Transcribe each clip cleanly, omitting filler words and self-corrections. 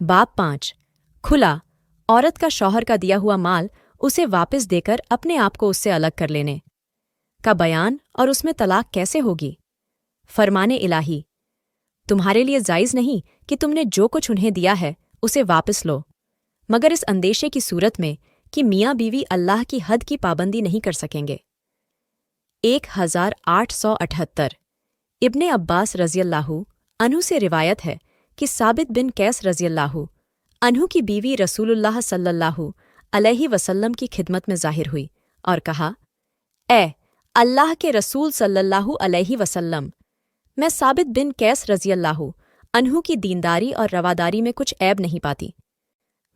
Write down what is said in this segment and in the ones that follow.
बाब 5 खुला औरत का शौहर का दिया हुआ माल उसे वापस देकर अपने आप को उससे अलग कर लेने का बयान और उसमें तलाक कैसे होगी। फरमाने इलाही, तुम्हारे लिए जायज़ नहीं कि तुमने जो कुछ उन्हें दिया है उसे वापस लो, मगर इस अंदेशे की सूरत में कि मियाँ बीवी अल्लाह की हद की पाबंदी नहीं कर सकेंगे। 1878 इब्ने अब्बास रज़ियल्लाहु अन्हु से रिवायत है कि साबित बिन कैस रज़ियल्लाहु अन्हु की बीवी रसूलुल्लाह सल्लल्लाहु अलैहि वसल्लम की खिदमत में ज़ाहिर हुई और कहा, ए अल्लाह के रसूल सल्लल्लाहु अलैहि वसल्लम, मैं साबित बिन कैस रज़ियल्लाहु अन्हु की दीनदारी और रवादारी में कुछ ऐब नहीं पाती,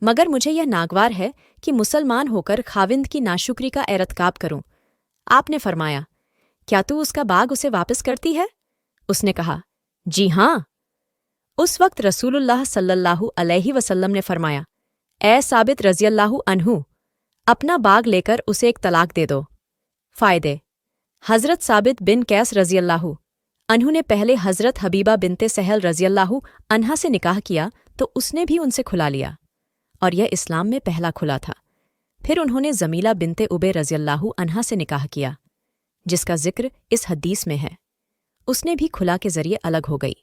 मगर मुझे यह नागवार है कि मुसलमान होकर खाविंद की नाशुक्री का एरतकाब करूं। आपने फरमाया, क्या तू उसका बाग उसे वापस करती है? उसने कहा, जी हाँ। उस वक्त रसूलुल्लाह सल्लल्लाहु अलैहि वसल्लम ने फरमाया, ए साबित रज़ियल्लाहु अन्हु, अपना बाग लेकर उसे एक तलाक दे दो। फ़ायदे, हज़रत साबित बिन कैस रज़ियल्लाहु अन्हु ने पहले हज़रत हबीबा बिनते सहल रज़ियल्लाहु अन्हा से निकाह किया तो उसने भी उनसे खुला लिया, और यह इस्लाम में पहला खुला था। फिर उन्होंने जमीला बिनते उबे रज़ियल्लाहु अन्हा से निकाह किया, जिसका जिक्र इस हदीस में है। उसने भी खुला के ज़रिए अलग हो गई।